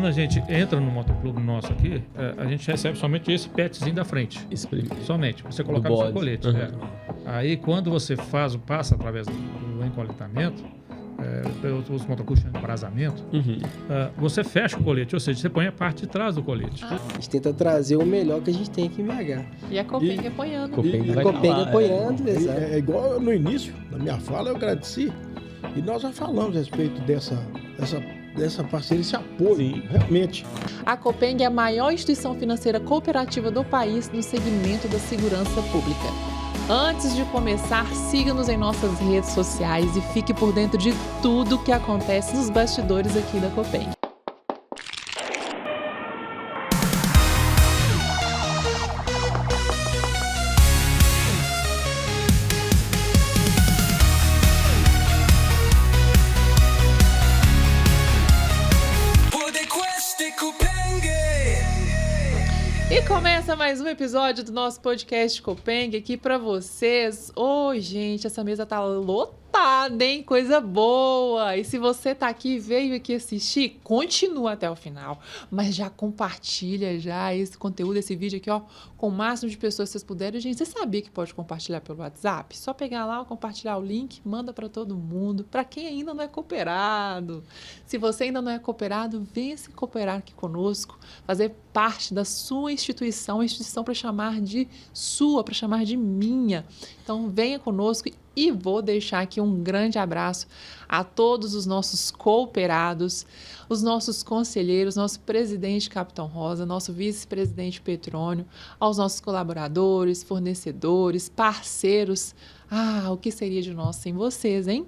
quando a gente entra no motoclube nosso aqui, a gente recebe somente esse petzinho da frente. Esse primeiro. Somente, pra você colocar no seu colete. Aí, quando você passa através do encoletamento, os motoclubes chamam de embrasamento, você fecha o colete, ou seja, você põe a parte de trás do colete. A gente tenta trazer o melhor que a gente tem aqui em BH. E a Copeng apoiando. A Copeng apoiando, exato. É igual no início, na minha fala, eu agradeci. E nós já falamos a respeito dessa parceria, esse apoio, realmente. A Copeng é a maior instituição financeira cooperativa do país no segmento da segurança pública. Antes de começar, siga-nos em nossas redes sociais e fique por dentro de tudo que acontece nos bastidores aqui da Copeng. E começa mais um episódio do nosso podcast Copeng aqui pra vocês. Gente, essa mesa tá lotada, hein? Coisa boa! E se você tá aqui, veio aqui assistir, continua até o final. Mas já compartilha já esse conteúdo, esse vídeo aqui, ó, com o máximo de pessoas que vocês puderem. Gente, você sabia que pode compartilhar pelo WhatsApp? Só pegar lá, compartilhar o link, manda pra todo mundo. Pra quem ainda não é cooperado. Se você ainda não é cooperado, venha se cooperar aqui conosco, fazer parte da sua instituição, uma instituição para chamar de sua, para chamar de minha. Então, venha conosco e vou deixar aqui um grande abraço a todos os nossos cooperados, os nossos conselheiros, nosso presidente Capitão Rosa, nosso vice-presidente Petrônio, aos nossos colaboradores, fornecedores, parceiros. O que seria de nós sem vocês, hein?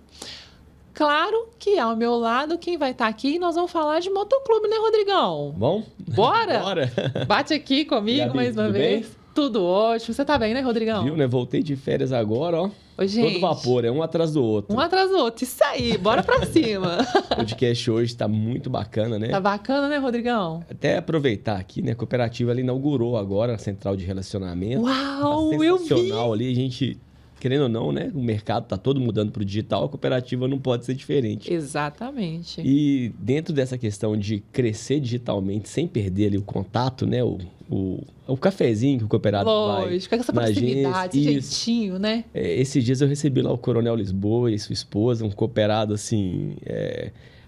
Claro que ao meu lado, quem vai estar aqui, nós vamos falar de motoclube, né, Rodrigão? Bom? Bora? Bora! Bate aqui comigo, Gabi, mais uma tudo vez. bem? Tudo ótimo. Você tá bem, né, Rodrigão? Viu, né? Voltei de férias agora, ó. Ô, gente, todo vapor, um atrás do outro. Um atrás do outro. Isso aí, bora pra cima. O podcast hoje tá muito bacana, né? Tá bacana, né, Rodrigão? Até aproveitar aqui, né? A cooperativa ela inaugurou agora a central de relacionamento. Uau, tá eu vi! sensacional ali, a gente... Querendo ou não, né? O mercado tá todo mudando pro digital, a cooperativa não pode ser diferente. Exatamente. E dentro dessa questão de crescer digitalmente sem perder ali o contato, né? O cafezinho que o cooperado vai. Lógico, essa proximidade, esse jeitinho, né? Esses dias eu recebi lá o Coronel Lisboa e sua esposa, um cooperado assim,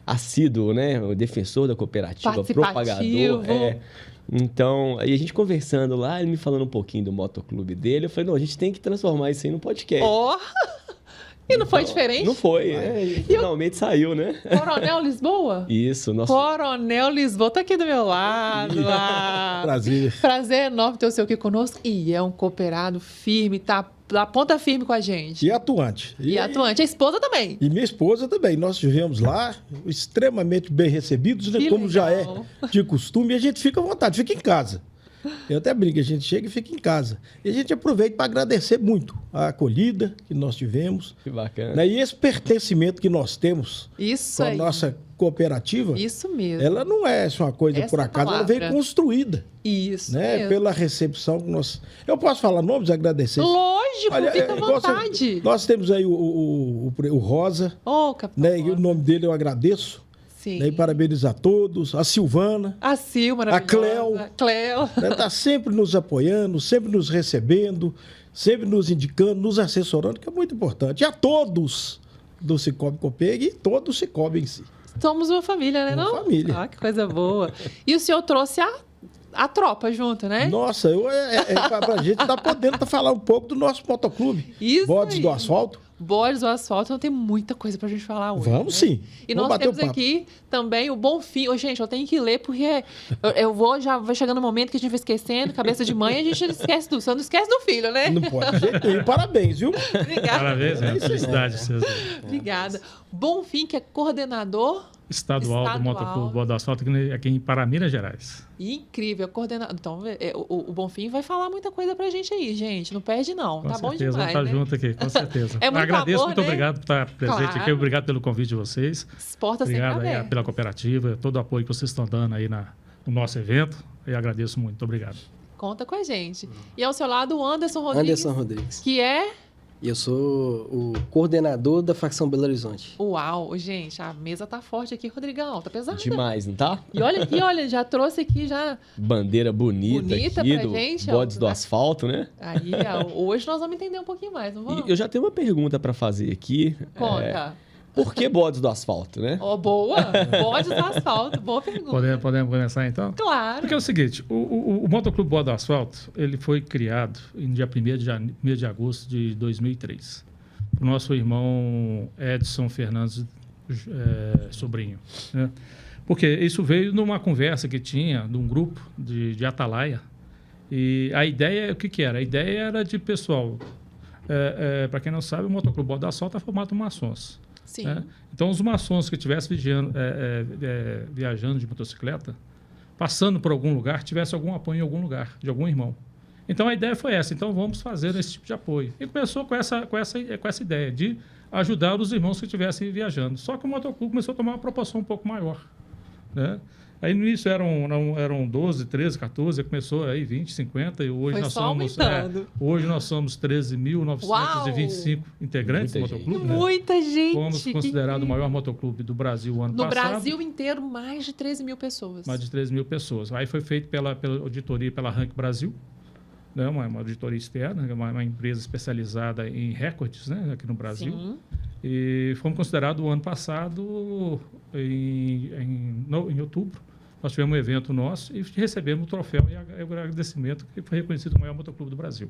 assíduo, né? O defensor da cooperativa, propagador. Então, aí a gente conversando lá, ele me falando um pouquinho do motoclube dele, eu falei, não, a gente tem que transformar isso aí num podcast. E não foi diferente? Não foi, finalmente saiu, né? Coronel Lisboa? Isso, nosso... Coronel Lisboa tá aqui do meu lado. Prazer enorme ter o seu aqui conosco. E é um cooperado firme, tá da ponta firme com a gente. E atuante. E atuante. A esposa também. E minha esposa também. Nós estivemos lá, extremamente bem recebidos, né? Como já é de costume. E a gente fica à vontade, fica em casa. Eu até brinco, a gente chega e fica em casa. E a gente aproveita para agradecer muito a acolhida que nós tivemos. Que bacana. Né? E esse pertencimento que nós temos Isso com a aí. nossa cooperativa. Isso mesmo. Ela não é só uma coisa por acaso, ela veio construída. Isso né? mesmo. Pela recepção que nós... Eu posso falar nomes, agradecer? Lógico, fica à vontade. Nós temos aí o Rosa, Capitão né? Rosa. E o nome dele eu agradeço. Sim. Né? E parabenizar a todos, a Silvana, a Sil, a Cleo, né? Tá sempre nos apoiando, sempre nos recebendo, sempre nos indicando, nos assessorando, que é muito importante. E a todos do Cicobi Copeng e todo o Cicobi em si. Somos uma família, né? Uma família. Que coisa boa. E o senhor trouxe a tropa junto, né? Nossa, pra gente tá podendo falar um pouco do nosso motoclube. Isso Bodes aí. do Asfalto. Bodes do Asfalto, então tem muita coisa pra gente falar hoje. Vamos sim. E vamos nós temos aqui também o Bonfim. Gente, eu tenho que ler porque já vai chegando um momento que a gente vai esquecendo, cabeça de mãe, a gente esquece só não esquece do filho, né? Não pode de jeito nenhum. Parabéns, viu? Obrigada. Parabéns, felicidades. Obrigada. Bonfim, que é coordenador estadual do Motoclube Bodes do Asfalto aqui em Pará, Minas Gerais. Incrível, coordenador. Então, o Bonfim vai falar muita coisa pra gente aí, gente. Não perde, não. Com tá certeza, bom demais. Tá né? junto aqui, com certeza. É muito agradeço, amor, muito né? obrigado por estar presente aqui. Obrigado pelo convite de vocês. As portas obrigado sempre abertas. pela cooperativa, todo o apoio que vocês estão dando aí no nosso evento. Eu agradeço muito. Muito obrigado. Conta com a gente. E ao seu lado, o Anderson Rodrigues. Anderson Rodrigues. Que é E eu sou o coordenador da facção Belo Horizonte. Uau, gente, a mesa tá forte aqui, Rodrigão, tá pesada. Demais, não tá? E olha aqui, olha, já trouxe aqui já... Bandeira bonita aqui, pra gente, bodes do asfalto, né? Aí, hoje nós vamos entender um pouquinho mais, não vamos? E eu já tenho uma pergunta para fazer aqui. Conta. Por que bodes do asfalto, né? Boa! Bodes do asfalto, boa pergunta. Podemos começar, então? Claro. Porque é o seguinte, o Motoclube Bode do Asfalto, ele foi criado em dia 1º de agosto de 2003. O nosso irmão Edson Fernandes Sobrinho. Né? Porque isso veio numa conversa que tinha de um grupo de Atalaia. E a ideia, o que era? A ideia era de, pessoal, para quem não sabe, o Motoclube Bode do Asfalto é formato maçons. Sim. Né? Então, os maçons que estivessem viajando de motocicleta, passando por algum lugar, tivesse algum apoio em algum lugar, de algum irmão. Então, a ideia foi essa. Então, vamos fazer esse tipo de apoio. E começou com essa ideia de ajudar os irmãos que estivessem viajando. Só que o motoclube começou a tomar uma proporção um pouco maior. Né? Aí, no início, eram 12, 13, 14, começou aí 20, 50, e hoje hoje nós somos 13.925 integrantes do motoclube. Né? Muita gente! Fomos considerado o maior motoclube do Brasil ano passado. No Brasil inteiro, mais de 13 mil pessoas. Mais de 13 mil pessoas. Aí foi feito pela auditoria, pela Rank Brasil, né? uma auditoria externa, uma empresa especializada em recordes, né? Aqui no Brasil. Sim. E fomos considerados o ano passado, em outubro, nós tivemos um evento nosso e recebemos o troféu e o agradecimento que foi reconhecido o maior motoclube do Brasil.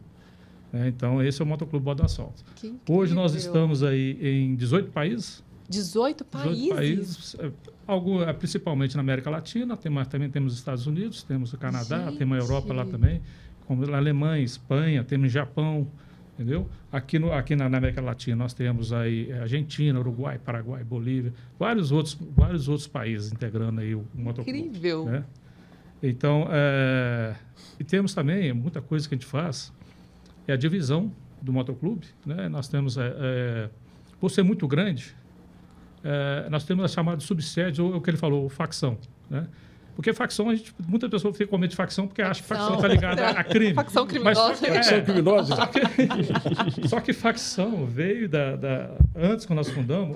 Então, esse é o Motoclube Bode do Asfalto. Hoje nós estamos aí em 18 países. 18 países? Principalmente na América Latina, também temos os Estados Unidos, temos o Canadá, temos a Europa lá também, como a Alemanha, Espanha, temos Japão, entendeu? Aqui na América Latina nós temos aí Argentina, Uruguai, Paraguai, Bolívia, vários outros países integrando aí o motoclube. Incrível! Né? Então, e temos também muita coisa que a gente faz, é a divisão do motoclube, né? Nós temos, por ser muito grande, nós temos a chamada subsede, ou o que ele falou, facção, né? Porque facção, muitas pessoas ficam com medo de facção porque acham que facção está ligada a crime. Facção criminosa. Facção criminosa. Só que facção veio antes, quando nós fundamos,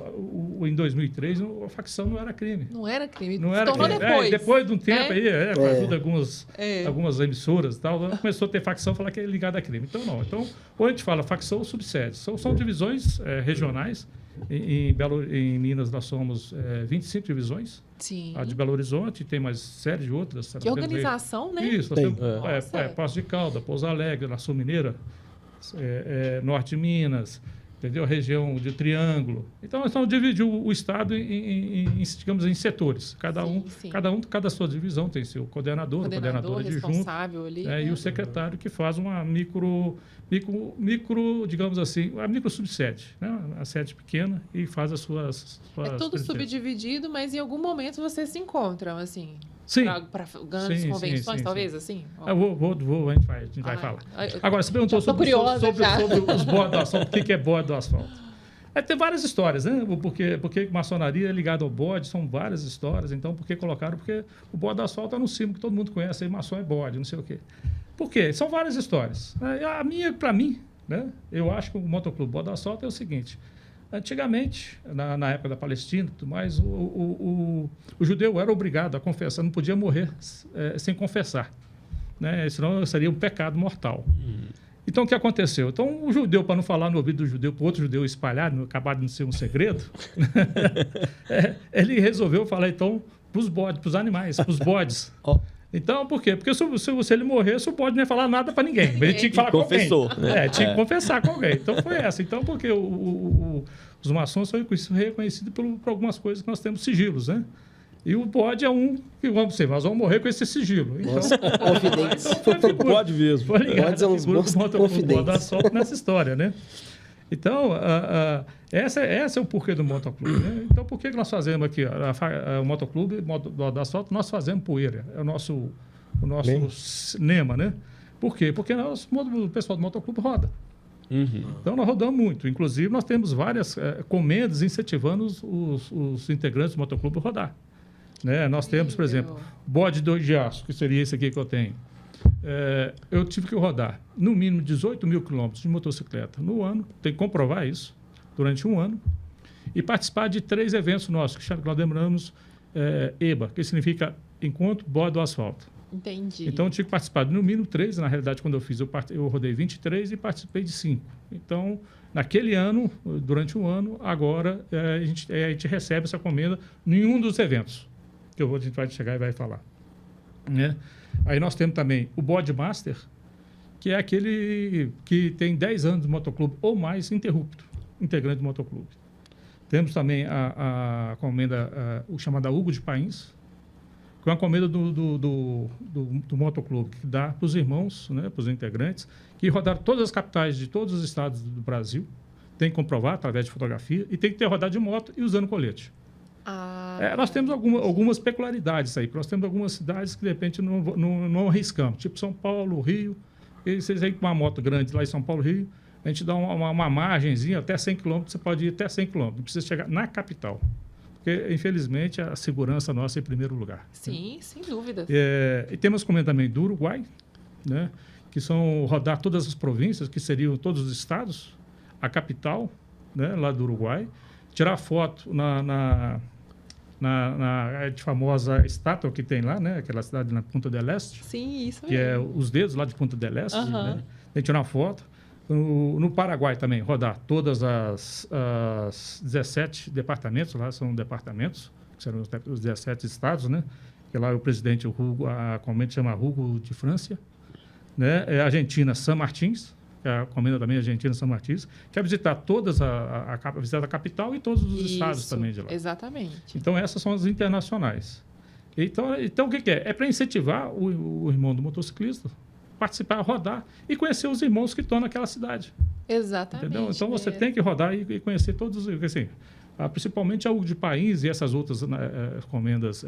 em 2003, a facção não era crime. Não era crime. Não era crime. Depois de um tempo com a ajuda de algumas emissoras e tal, começou a ter facção e falar que é ligada a crime. Então, não. Então, ou a gente fala facção ou subsede. São divisões regionais. Em Minas, nós somos 25 divisões. Sim. A de Belo Horizonte, tem mais série de outras. Que organização, né? Isso, nós temos Passo de Calda, Pouso Alegre, na Sul Mineira, Norte de Minas, entendeu? Região de Triângulo. Então, nós estamos dividindo o estado digamos, em setores. Cada sua divisão tem seu coordenador responsável adjunto, ali, e o secretário que faz uma micro, digamos assim, a micro subsede, né? A sede pequena e faz as suas é tudo subdividido, mas em algum momento vocês se encontram, assim. Sim. Para grandes convenções, talvez, assim? A gente vai falar. Agora, você perguntou sobre os bordos do asfalto. O que é bode do asfalto? Tem várias histórias, né? Porque maçonaria é ligada ao bode, são várias histórias. Então, por que colocaram? Porque o bode do asfalto é um símbolo que todo mundo conhece, aí maçom é bode, não sei o quê. Por quê? São várias histórias. Para mim, né? Eu acho que o Motoclube Bode do Asfalto é o seguinte. Antigamente, na época da Palestina, o judeu era obrigado a confessar, não podia morrer sem confessar, né? Senão seria um pecado mortal. Então, o que aconteceu? Então, o judeu, para não falar no ouvido do judeu, para o outro judeu espalhar, acabar de não ser um segredo, ele resolveu falar, então, para os bodes, para os animais, para os bodes. Então, por quê? Porque se ele morresse, o bode não ia falar nada para ninguém. Ele tinha que falar com alguém. Né? Tinha que confessar com alguém. Então, foi essa. Então, porque os maçons são reconhecidos por algumas coisas que nós temos sigilos, né? E o bode é um que nós vamos morrer com esse sigilo. Então, confidentes. Pode mesmo. Foi ligado a figura do Bode do Asfalto nessa história, né? Então, esse é o porquê do motoclube. Né? Então, por que nós fazemos aqui o motoclube do asfalto? Nós fazemos poeira. É o nosso cinema, né? Por quê? Porque o pessoal do motoclube roda. Então, nós rodamos muito. Inclusive, nós temos várias comendas incentivando os integrantes do motoclube a rodar. Né? Nós temos, por exemplo, bode de aço, que seria esse aqui que eu tenho. eu tive que rodar no mínimo 18 mil quilômetros de motocicleta no ano, tem que comprovar isso, durante um ano, e participar de 3 eventos nossos, que nós denominamos EBA, que significa Encontro Bordo do Asfalto. Entendi. Então, eu tive que participar de no mínimo 3, na realidade, quando eu fiz, eu rodei 23 e participei de 5. Então, naquele ano, durante um ano, agora a gente recebe essa comenda em um dos eventos, que a gente vai chegar e vai falar. Né? Aí nós temos também o Body Master, que é aquele que tem 10 anos de motoclube ou mais interrupto, integrante do motoclube. Temos também a comenda, o chamado Hugo de Pains, que é uma comenda do motoclube, que dá para os irmãos, né, para os integrantes, que rodaram todas as capitais de todos os estados do Brasil, tem que comprovar através de fotografia, e tem que ter rodado de moto e usando colete. Nós temos algumas peculiaridades aí, nós temos algumas cidades que, de repente, não arriscamos, tipo São Paulo, Rio, e vocês aí com uma moto grande lá em São Paulo, Rio, a gente dá uma margenzinha, até 100 km, você pode ir até 100 km, não precisa chegar na capital. Porque, infelizmente, a segurança nossa é em primeiro lugar. Sim, sem dúvida. E temos como também do Uruguai, né, que são rodar todas as províncias, que seriam todos os estados, a capital, né, lá do Uruguai, tirar foto na famosa estátua que tem lá, né, aquela cidade na Punta del Este. Sim, isso que é os dedos lá de Punta del Este. Né, tem que tirar uma foto. No Paraguai também, rodar todas as 17 departamentos, lá são departamentos, que serão os 17 estados, né? Que lá é o presidente, a comenda chama Hugo de França, né? É a Argentina, San Martins, que é a comenda também Argentina, San Martins, que é visitar visitar a capital e todos os estados também de lá. Exatamente. Então, essas são as internacionais. Então o que é? É para incentivar o irmão do motociclista participar, rodar e conhecer os irmãos que estão naquela cidade. Exatamente. Entendeu? Então, você tem que rodar e conhecer todos, assim, principalmente a Hugo de País e essas outras comendas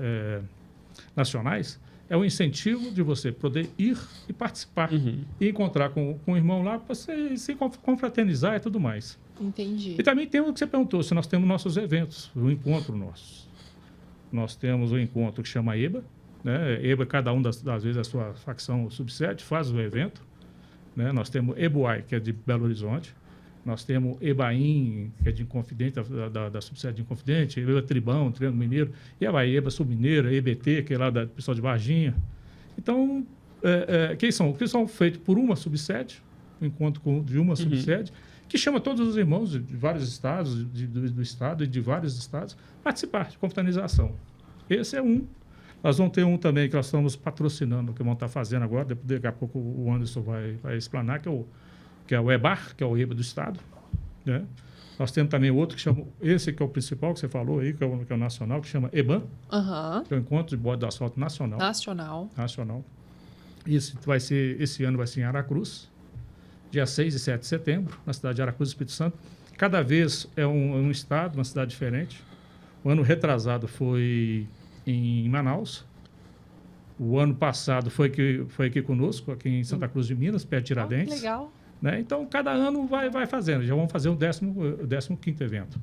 nacionais, é o incentivo de você poder ir e participar e encontrar com o irmão lá para você se confraternizar e tudo mais. Entendi. E também tem o que você perguntou, se nós temos nossos eventos, o encontro nosso. Nós temos o encontro que chama EBA, né? EBA, cada um das vezes a sua facção subsede, faz o evento. Né? Nós temos EBUAI, que é de Belo Horizonte. Nós temos EBAIN, que é de Inconfidente, da subsede de Inconfidente. EBA Tribão, Triângulo Mineiro. E a EBA Submineira, EBT, que é lá do pessoal de Varginha. Então, que são feitos por uma subsede, um encontro de uma subsede, que chama todos os irmãos de vários estados, do estado e de vários estados, participar de confraternização. Esse é um. Nós vamos ter um também que nós estamos patrocinando, que vamos estar fazendo agora, daqui a pouco o Anderson vai explanar, que é o EBAR, que é o EBA do Estado. Né? Nós temos também outro que chama, esse que é o principal, que você falou aí, que é o nacional, que chama EBAN, que é o Encontro de Bordo do Asfalto Nacional. Esse ano vai ser em Aracruz, dia 6 e 7 de setembro, na cidade de Aracruz, Espírito Santo. Cada vez é um estado, uma cidade diferente. O ano retrasado foi em Manaus. O ano passado foi aqui conosco, aqui em Santa Cruz de Minas, perto de Tiradentes. Legal. Né? Então, cada ano vai fazendo. Já vamos fazer o 15º evento.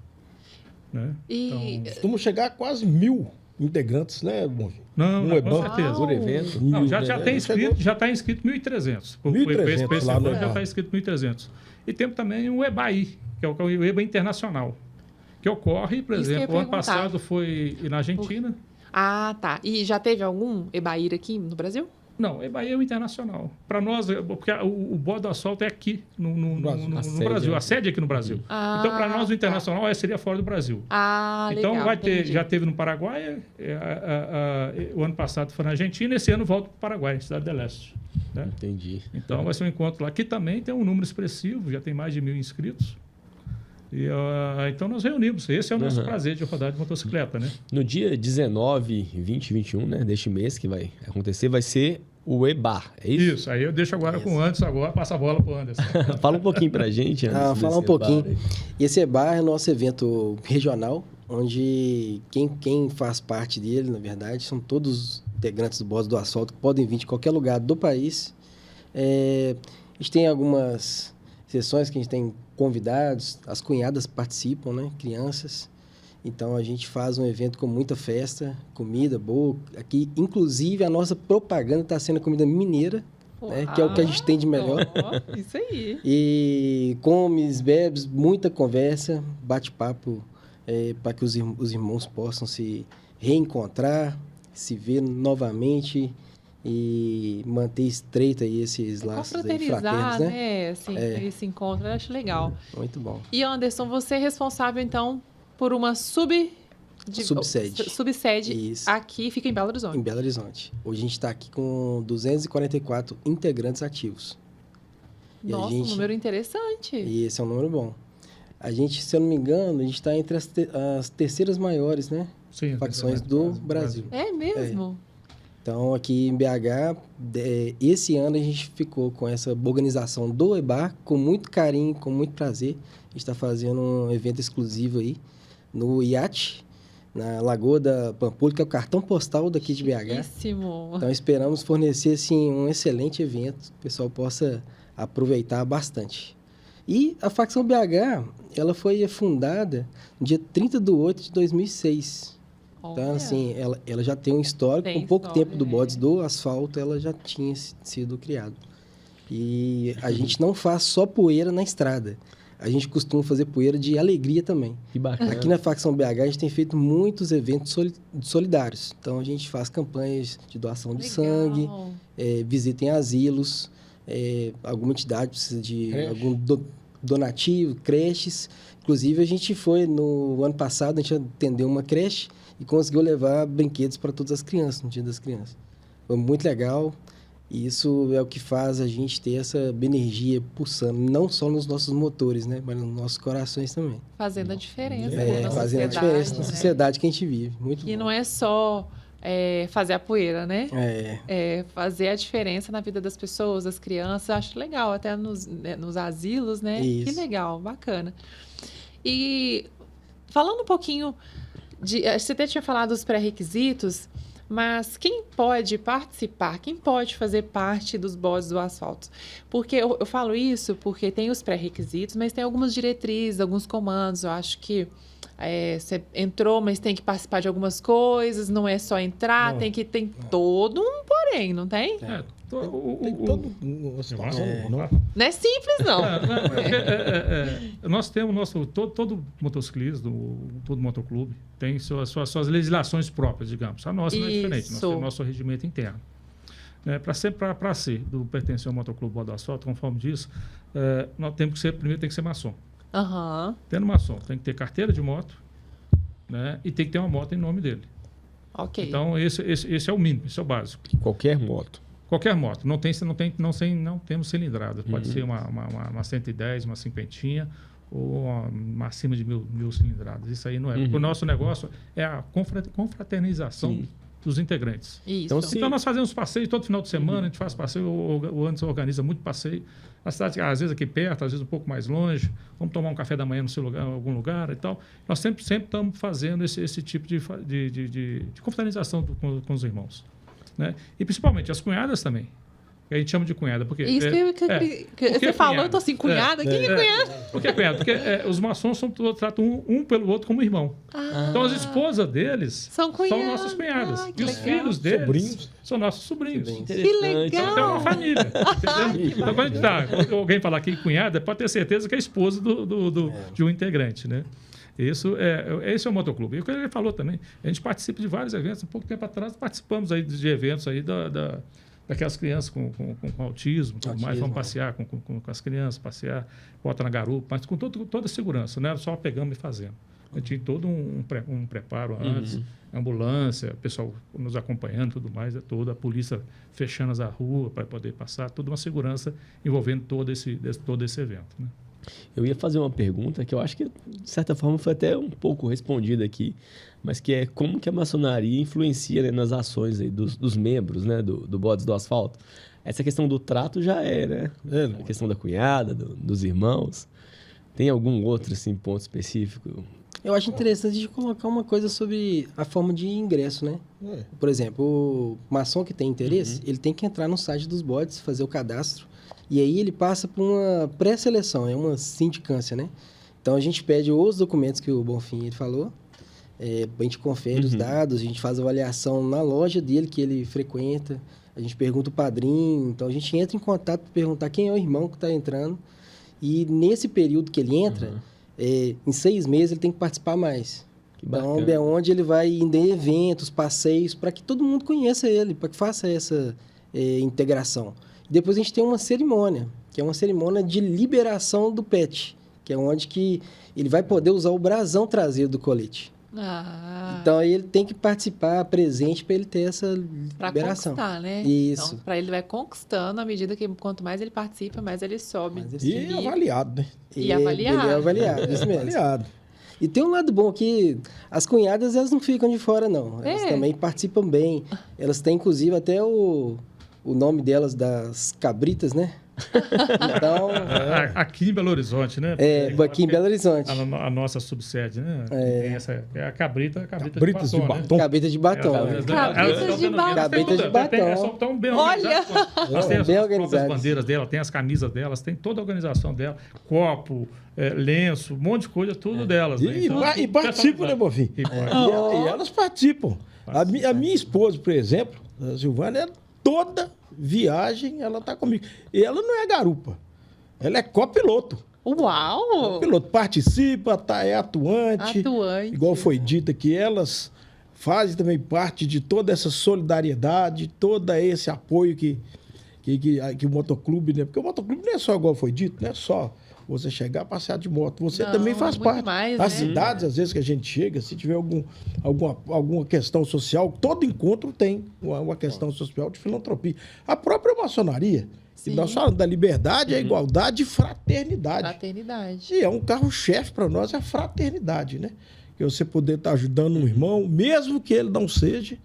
Né? Então, costuma chegar a quase 1.000 integrantes, né, Bonfim? Não, com certeza. Por evento. Não, já está inscrito 1.300. 1.300 lá no já está inscrito 1.300. E temos também o EBAI, que é o EBA Internacional, que ocorre, por exemplo, o ano passado foi na Argentina. Ah, tá. E já teve algum EBAIR aqui no Brasil? Não, EBAIR é o internacional. Para nós, porque o Bordo do Asfalto é aqui no Brasil. A sede é aqui no Brasil. Então, para nós, o internacional seria fora do Brasil. Legal. Então, já teve no Paraguai, o ano passado foi na Argentina, esse ano volta para o Paraguai, Cidade del Este. Né? Entendi. Então, vai ser um encontro lá. Aqui também tem um número expressivo, já tem mais de 1.000 inscritos. E, então nós reunimos. Esse é o nosso prazer de rodar de motocicleta, né? No dia 19, 20 e 21, né, deste mês que vai acontecer, vai ser o EBAR, é isso? Isso, aí eu deixo agora com o Anderson, agora passa a bola para o Anderson. Fala um pouquinho para a gente, Anderson. Falar um pouquinho. Esse EBAR é o nosso evento regional, onde quem faz parte dele, na verdade, são todos integrantes do Bordo do Asfalto, que podem vir de qualquer lugar do país. A gente tem algumas sessões que a gente tem convidados, as cunhadas participam, né? Crianças. Então, a gente faz um evento com muita festa, comida boa. Aqui, inclusive, a nossa propaganda está sendo comida mineira, né? Que é o que a gente tem de melhor. Isso aí. E comes, bebes, muita conversa, bate-papo, para que os irmãos possam se reencontrar, se ver novamente e manter estreito aí esses laços aí fraternos, né? Assim, esse encontro, eu acho legal. Muito bom. E Anderson, você é responsável, então, por uma subsede Isso. aqui, fica em Belo Horizonte. Em Belo Horizonte. Hoje a gente está aqui com 244 integrantes ativos. Nossa, um número interessante. E esse é um número bom. A gente, se eu não me engano, a gente está entre as terceiras maiores, né? Sim, facções do Brasil. É mesmo? Então, aqui em BH, esse ano a gente ficou com essa organização do EBAR, com muito carinho, com muito prazer. A gente está fazendo um evento exclusivo aí no iate, na Lagoa da Pampulha, que é o cartão postal daqui de BH. Chiquíssimo. Então, esperamos fornecer assim, um excelente evento, que o pessoal possa aproveitar bastante. E a facção BH, ela foi fundada no dia 30/8 de 2006. Então, assim, ela já tem um histórico, com pouco tempo do Bodes do Asfalto, ela já tinha sido criada. E a gente não faz só poeira na estrada. A gente costuma fazer poeira de alegria também. Que bacana. Aqui na facção BH, a gente tem feito muitos eventos solidários. Então, a gente faz campanhas de doação de sangue, visitem asilos, alguma entidade precisa de algum donativo, creches. Inclusive, a gente foi, no ano passado, a gente atendeu uma creche e conseguiu levar brinquedos para todas as crianças, no Dia das Crianças. Foi muito legal. E isso é o que faz a gente ter essa energia pulsando, não só nos nossos motores, né? Mas nos nossos corações também. Fazendo a diferença. Fazendo a diferença na sociedade que a gente vive. Muito e bom. não é só fazer a poeira, né? É fazer a diferença na vida das pessoas, das crianças. Acho legal, até nos asilos, né? Isso. Que legal, bacana. E falando um pouquinho você até tinha falado dos pré-requisitos, mas quem pode participar, quem pode fazer parte dos Bodes do Asfalto? Porque eu falo isso porque tem os pré-requisitos, mas tem algumas diretrizes, alguns comandos. Eu acho que você entrou, mas tem que participar de algumas coisas, não é só entrar, tem todo um porém, não tem? Tem todo uma situação. Não é simples, não. Nós temos todo motociclismo, todo motoclube tem suas legislações próprias, digamos. A nossa não é diferente, nós temos nosso regimento interno. Para ser do pertencer ao motoclube Bode do Asfalto, conforme disso, nós temos que ser, primeiro tem que ser maçom. Tendo maçom, tem que ter carteira de moto, né? E tem que ter uma moto em nome dele. Ok. Então, esse é o mínimo, esse é o básico. Qualquer moto. Qualquer moto. Não temos cilindrada. Pode ser uma 110, uma cinquentinha ou uma acima de mil cilindradas. Isso aí não é. Porque o nosso negócio é a confraternização dos integrantes. Isso. Então, nós fazemos passeio todo final de semana, a gente faz passeio, o Anderson organiza muito passeio. A cidade, às vezes aqui perto, às vezes um pouco mais longe, vamos tomar um café da manhã no seu lugar, em algum lugar e tal. Nós sempre estamos fazendo esse tipo de confraternização com os irmãos. Né? E principalmente as cunhadas também. Que a gente chama de cunhada. Porque, isso você falou, eu estou assim, cunhada? Quem é cunhada? Por que cunhada? Porque os maçons tratam um pelo outro como irmão. Então as esposas deles são nossas cunhadas. E os filhos deles são nossos sobrinhos. Que legal! Então tem uma família. Então quando alguém falar que cunhada, pode ter certeza que é a esposa de um integrante, né? Esse é o motoclube. E o que ele falou também, a gente participa de vários eventos. Um pouco tempo atrás participamos aí de eventos aí daquelas crianças com autismo, tudo mais. Vamos passear com as crianças, passear, bota na garupa, mas com toda a segurança, não era só pegando e fazendo. A gente tinha todo um preparo antes, ambulância, pessoal nos acompanhando, tudo mais, toda a polícia fechando a rua para poder passar, toda uma segurança envolvendo todo esse evento, né? Eu ia fazer uma pergunta que eu acho que, de certa forma, foi até um pouco respondida aqui, mas que é como que a maçonaria influencia, né, nas ações aí dos membros, né, do Bodes do Asfalto. Essa questão do trato já né? A questão da cunhada, dos irmãos. Tem algum outro assim, ponto específico? Eu acho interessante de colocar uma coisa sobre a forma de ingresso, né? Por exemplo, o maçom que tem interesse, ele tem que entrar no site dos Bodes, fazer o cadastro. E aí ele passa por uma pré-seleção, uma sindicância, né? Então a gente pede os documentos que o Bonfim ele falou, A gente confere os dados, a gente faz avaliação na loja dele que ele frequenta, a gente pergunta o padrinho, então a gente entra em contato para perguntar quem é o irmão que está entrando. E nesse período que ele entra, em 6 meses ele tem que participar mais. Então é onde ele vai indo em eventos, passeios, para que todo mundo conheça ele, para que faça essa integração. Depois a gente tem uma cerimônia, que é uma cerimônia de liberação do pet, que é onde que ele vai poder usar o brasão traseiro do colete. Então aí ele tem que participar presente para ele ter essa liberação. Para conquistar, né? Isso. Então, para ele vai conquistando à medida que quanto mais ele participa, mais ele sobe. E avaliado, né? E avaliado. Ele é avaliado, isso mesmo. Avaliado. E tem um lado bom que as cunhadas, elas não ficam de fora, não. Elas também participam bem. Elas têm, inclusive, até o nome delas, das cabritas, né? Então... Aqui em Belo Horizonte, né? Aqui em Belo Horizonte. A nossa subsede, né? Tem essa, a cabrita Cabritas de batom. Cabrita de batom. Cabritas de batom. Cabritas de batom. Estão bem Olha! Elas têm as bem próprias bandeiras dela, tem as camisas delas, tem toda a organização dela, copo, lenço, um monte de coisa, tudo delas. Né? Então, e participam, né, Bonfim? E elas participam. A minha esposa, por exemplo, a Silvana, toda viagem ela tá comigo. E ela não é garupa, ela é copiloto. Uau! O piloto participa, é atuante. Igual foi dito aqui, elas fazem também parte de toda essa solidariedade, todo esse apoio que o motoclube, né? Porque o motoclube não é só, igual foi dito, não é só você chegar, passear de moto. Você também faz parte. As cidades, às vezes que a gente chega, se tiver alguma questão social, todo encontro tem uma questão social de filantropia. A própria maçonaria, que nós falamos da liberdade, a igualdade e fraternidade. Fraternidade. E é um carro-chefe para nós, é a fraternidade, né? Que você poder estar ajudando um irmão, mesmo que ele não seja,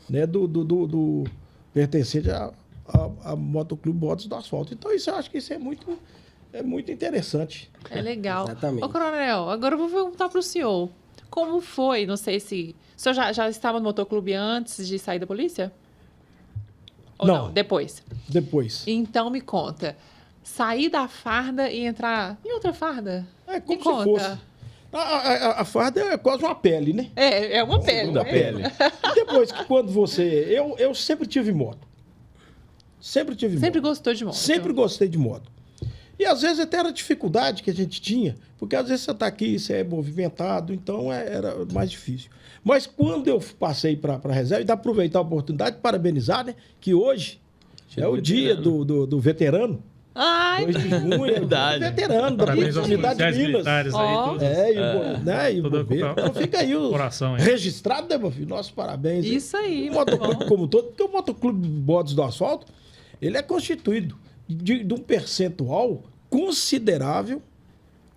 né, do pertencente a Motoclube Bodes do Asfalto. Então, isso eu acho que isso é muito interessante. É legal. Exatamente. Ô, Coronel, agora eu vou perguntar para o senhor. Como foi, não sei se... O senhor já estava no motoclube antes de sair da polícia? Ou não? Depois? Depois. Então, me conta. Sair da farda e entrar em outra farda? É como se fosse. A farda é quase uma pele, né? É uma pele. Segunda pele. E depois que quando você... Eu sempre tive moto. Sempre gostou de moto? Sempre gostei de moto. E às vezes até era a dificuldade que a gente tinha, porque às vezes você está aqui, você é movimentado, então era mais difícil. Mas quando eu passei para a reserva, e aproveitar a oportunidade de parabenizar, né? Que hoje é o dia do veterano. Ai, 2 de junho, verdade. Veterano da Unidade de Minas. Aí, o bombeiro. Então fica aí registrado, né, meu filho? Nossos parabéns. Isso aí. O motoclube como todo, porque o motoclube Bodes do Asfalto, ele é constituído de um percentual considerável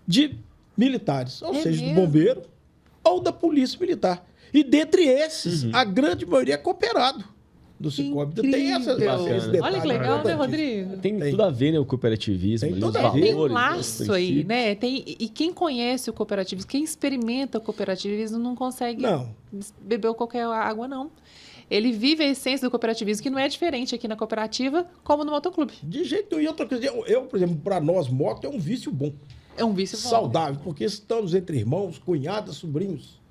de militares, ou seja, do bombeiro ou da polícia militar. E dentre esses, a grande maioria é cooperado do Cicobi. Tem esse detalhe. Olha que legal, né, Rodrigo? Tem tudo a ver, né, o cooperativismo. Tem tudo a ver. Tem um laço aí, né? E quem conhece o cooperativismo, quem experimenta o cooperativismo não consegue beber qualquer água, não. Ele vive a essência do cooperativismo, que não é diferente aqui na cooperativa, como no motoclube. De jeito nenhum. E outra coisa, por exemplo, para nós, moto é um vício bom. É um vício bom. Saudável, porque estamos entre irmãos, cunhadas, sobrinhos.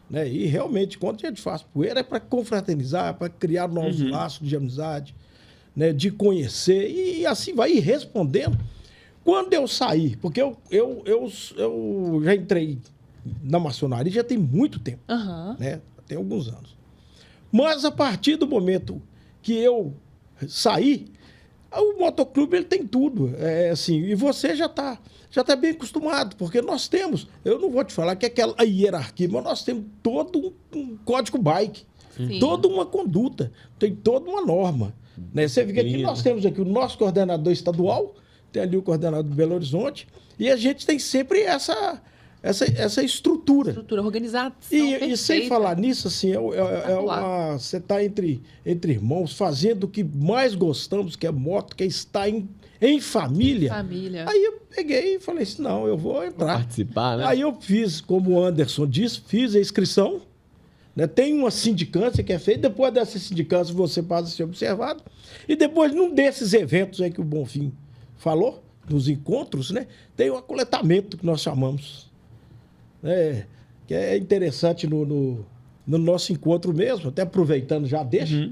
Né? E realmente, quando a gente faz poeira, é para confraternizar, para criar novos laços de amizade, né? De conhecer, e assim vai ir respondendo. Quando eu saí, porque eu já entrei na maçonaria já tem muito tempo, né? Tem alguns anos. Mas a partir do momento que eu saí, o motoclube ele tem tudo. Assim, e você já está bem acostumado, porque nós temos, eu não vou te falar que é aquela hierarquia, mas nós temos todo um código bike, toda uma conduta, tem toda uma norma. Né? Você vê que aqui nós temos aqui o nosso coordenador estadual, tem ali o coordenador do Belo Horizonte, e a gente tem sempre essa estrutura. Organização e sem falar nisso, assim, você está entre irmãos, fazendo o que mais gostamos, que é moto, que é estar em família. Aí eu peguei e falei assim, não, eu vou entrar. Participar, né? Aí eu fiz, como o Anderson disse, fiz a inscrição. Né? Tem uma sindicância que é feita, depois dessa sindicância você passa a ser observado. E depois, num desses eventos aí que o Bonfim falou, nos encontros, né? Tem o acoletamento que nós chamamos. que é interessante no nosso encontro mesmo, até aproveitando já deixa,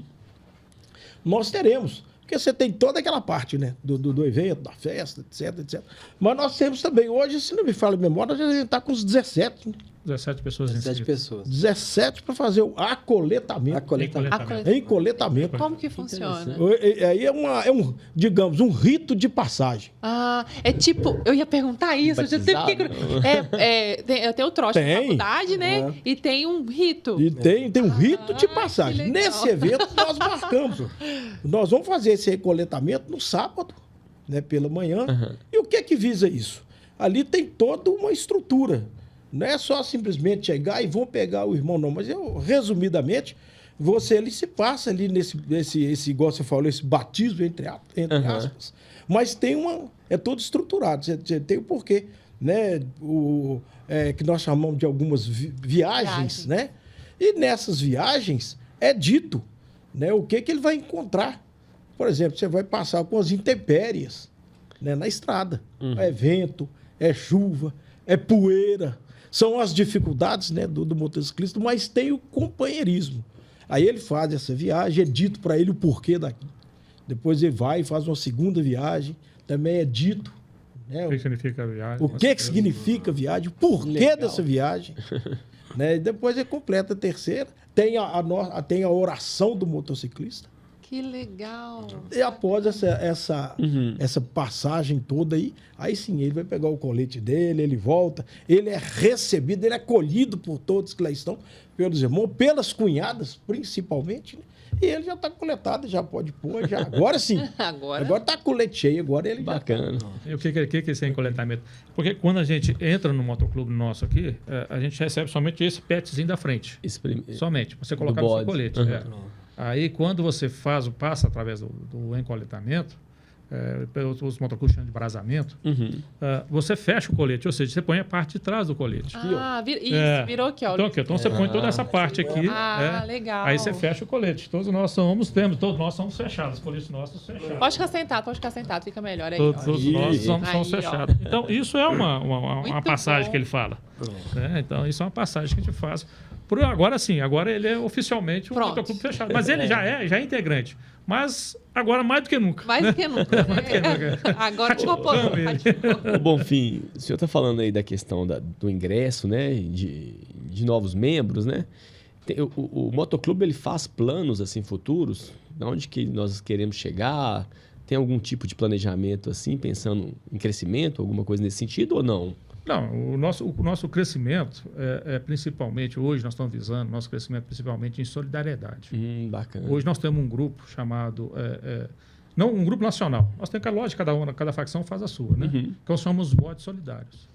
nós teremos. Porque você tem toda aquela parte, né? Do evento, da festa, etc, etc. Mas nós temos também, hoje, se não me falha a memória, a gente está com uns 17, né? 17 pessoas 17 pessoas. 17 para fazer o acolhetamento. Encoletamento. Como que funciona? Aí é digamos, um rito de passagem. Ah, é tipo, eu ia perguntar isso. Tem o trote da faculdade, né? E tem um rito. E tem um rito de passagem. Nesse evento, nós marcamos. Nós vamos fazer esse recoletamento no sábado, né, pela manhã. E o que é que visa isso? Ali tem toda uma estrutura. Não é só simplesmente chegar e vão pegar o irmão, não. Mas, resumidamente, ele se passa ali nesse igual você falou, esse batismo, entre aspas. Mas é todo estruturado. Você tem o porquê, né? Que nós chamamos de algumas viagens, né? E nessas viagens é dito, né, o que ele vai encontrar. Por exemplo, você vai passar com as intempéries, né, na estrada. É vento, é chuva, é poeira. São as dificuldades, né, do motociclista, mas tem o companheirismo. Aí ele faz essa viagem, é dito para ele o porquê daqui. Depois ele vai e faz uma segunda viagem, também é dito. Né, o que significa a viagem? O que significa a viagem, o porquê dessa viagem. Né, e depois ele completa a terceira. Tem a oração do motociclista. Que legal! E após essa passagem toda aí sim, ele vai pegar o colete dele, ele volta, ele é recebido, ele é acolhido por todos que lá estão, pelos irmãos, pelas cunhadas, principalmente, né? E ele já está coletado, já pode pôr, já. Agora sim. Agora está colete cheio, agora ele bacana. E o que é esse encoletamento? Porque quando a gente entra no motoclube nosso aqui, a gente recebe somente esse petzinho da frente. Somente, você colocar no seu colete. Aí, quando você passa através do encoletamento, os motoclubes chamam de brasamento, você fecha o colete, ou seja, você põe a parte de trás do colete. Virou aqui, ó. Então você põe toda essa parte aqui. Legal. Aí você fecha o colete. Todos nós somos fechados, os coletes nossos fechados. Pode ficar sentado, fica melhor aí. Todos nós somos fechados. Então, isso é uma passagem que ele fala. Então, isso é uma passagem que a gente faz. Agora sim, agora ele é oficialmente um motoclube fechado. Mas ele já é integrante. Mas agora mais do que nunca. Mais do que nunca. Agora o Bonfim, o senhor está falando aí da questão do ingresso, né? De novos membros, né? O motoclube ele faz planos assim futuros? De onde que nós queremos chegar? Tem algum tipo de planejamento assim, pensando em crescimento, alguma coisa nesse sentido ou não? Não, o nosso crescimento principalmente, hoje nós estamos visando nosso crescimento principalmente em solidariedade. Bacana. Hoje nós temos um grupo chamado, não um grupo nacional, nós temos lógico, cada facção faz a sua, né? Que nós chamamos os bodes solidários.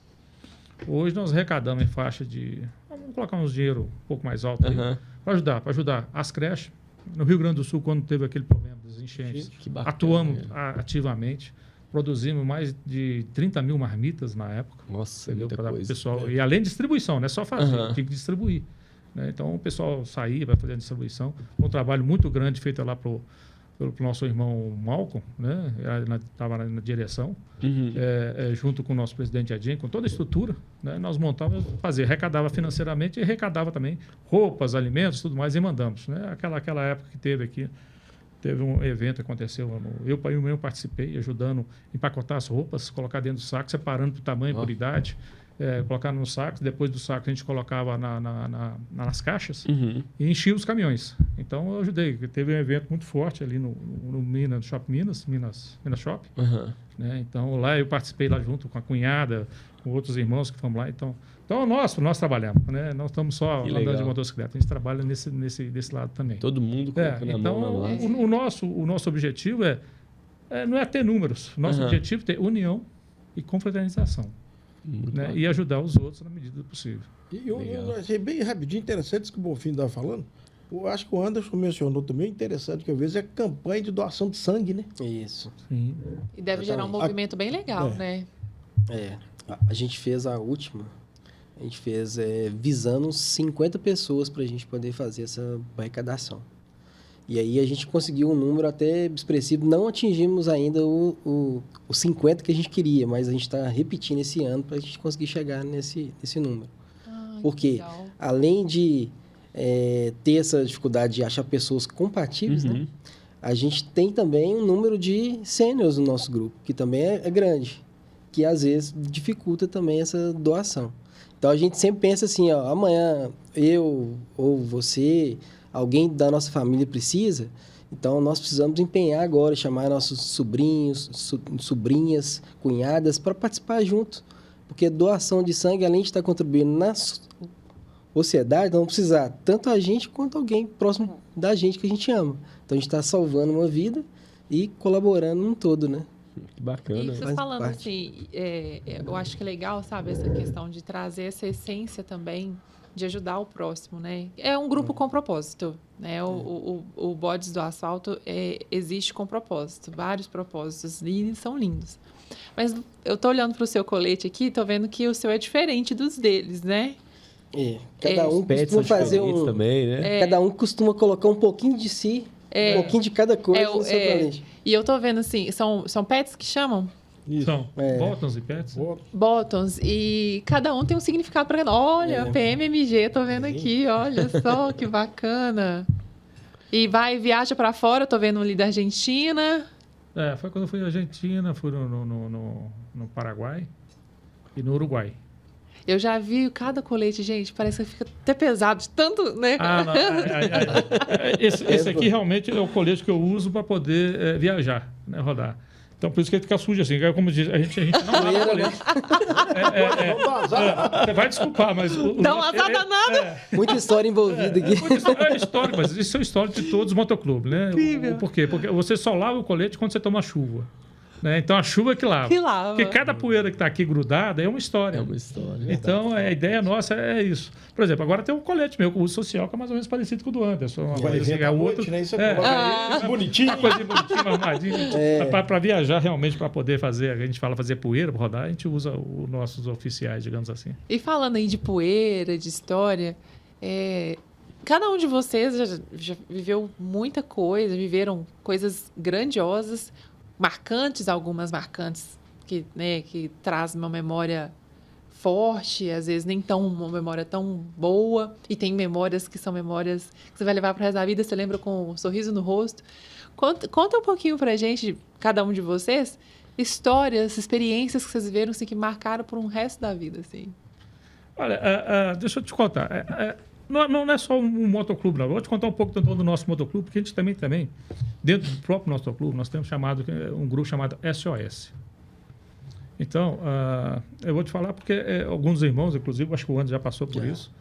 Hoje nós arrecadamos em faixa de, vamos colocar uns dinheiro um pouco mais alto para ajudar as creches. No Rio Grande do Sul, quando teve aquele problema das enchentes, atuamos ativamente. Produzimos mais de 30 mil marmitas na época. Nossa, muita coisa. Pessoal, e além de distribuição, não é só fazer, tem que distribuir. Né? Então, o pessoal saía, vai fazer a distribuição. Um trabalho muito grande feito lá pelo nosso irmão Malcolm, né? Estava na direção, junto com o nosso presidente Adjem, com toda a estrutura. Né? Nós montávamos, arrecadava financeiramente e arrecadava também roupas, alimentos, tudo mais, e mandamos. Né? Aquela época que teve aqui, teve um evento que aconteceu, eu participei, ajudando a empacotar as roupas, colocar dentro do saco, separando por tamanho, por idade, colocar nos sacos, depois do saco a gente colocava nas caixas e enchia os caminhões. Então eu ajudei, teve um evento muito forte ali no Shopping Minas Shop. Né? Então lá eu participei lá junto com a cunhada, com outros irmãos que fomos lá. Então nós trabalhamos, né? Não estamos só andando de motocicleta, a gente trabalha desse lado também. Todo mundo colocando a mão na massa. O nosso objetivo não é ter números. Nosso objetivo é ter união e confraternização. Né? E ajudar os outros na medida do possível. E eu achei bem rapidinho, interessante isso que o Bonfim estava falando. Eu acho que o Anderson mencionou também, interessante que eu vejo, é campanha de doação de sangue, né? Isso. Sim. E deve gerar um movimento bem legal, né? A gente fez a última, visando 50 pessoas para a gente poder fazer essa arrecadação. E aí a gente conseguiu um número até expressivo, não atingimos ainda os 50 que a gente queria, mas a gente está repetindo esse ano para a gente conseguir chegar nesse número. Porque além de ter essa dificuldade de achar pessoas compatíveis, né? A gente tem também um número de sêniors no nosso grupo, que também é grande, que às vezes dificulta também essa doação. Então, a gente sempre pensa assim, ó, amanhã eu ou você, alguém da nossa família precisa, então nós precisamos empenhar agora, chamar nossos sobrinhos, sobrinhas, cunhadas, para participar junto. Porque doação de sangue, além de estar contribuindo na sociedade, vamos precisar tanto a gente quanto alguém próximo da gente que a gente ama. Então, a gente está salvando uma vida e colaborando num todo, né? Que bacana. E vocês falando assim, eu acho que é legal, sabe, essa questão de trazer essa essência também de ajudar o próximo, né? É um grupo com propósito, né? O Bodes do Asfalto existe com propósito, vários propósitos, e são lindos. Mas eu tô olhando para o seu colete aqui, tô vendo que o seu é diferente dos deles, né? Cada um costuma fazer também, né? Cada um costuma colocar um pouquinho de si, um pouquinho de cada coisa no seu colete. E eu tô vendo assim, são pets que chamam? Isso. São bottoms e pets. Bottoms. E cada um tem um significado para... Olha, PMMG, tô vendo aqui, olha só que bacana. E viaja para fora, tô vendo ali da Argentina. Foi quando eu fui na Argentina, fui no Paraguai e no Uruguai. Eu já vi cada colete, gente, parece que fica até pesado de tanto, né? Esse aqui realmente é o colete que eu uso para poder viajar, né, rodar. Então, por isso que ele fica sujo assim. Como diz, a gente não lava o colete. Você vai desculpar, mas... Não azar danada. Muita história envolvida aqui. História, mas isso é história de todos os motoclubes, né? Por quê? Porque você só lava o colete quando você toma chuva. Né? Então, a chuva que lava. Porque cada poeira que está aqui grudada é uma história. É uma história. Então, a ideia nossa é isso. Por exemplo, agora tem um colete meu com uso social que é mais ou menos parecido com o do Anderson. O outro, né? Isso bonitinho. Uma coisinha bonitinha, armadinha. Para viajar, realmente, para poder fazer, a gente fala fazer poeira, para rodar, a gente usa os nossos oficiais, digamos assim. E falando aí de poeira, de história, cada um de vocês já viveu muita coisa, viveram coisas grandiosas, marcantes, algumas marcantes que traz uma memória forte, às vezes nem uma memória tão boa, e tem memórias que são memórias que você vai levar para o resto da vida, você lembra com um sorriso no rosto. Conta um pouquinho pra gente, cada um de vocês, histórias, experiências que vocês viveram assim, que marcaram por um resto da vida, assim. Olha, deixa eu te contar. Não é só um motoclube, não. Eu vou te contar um pouco do nosso motoclube, porque a gente também, dentro do próprio motoclube, nós temos um grupo chamado SOS. Então, eu vou te falar porque alguns irmãos, inclusive, acho que o Anderson já passou por isso,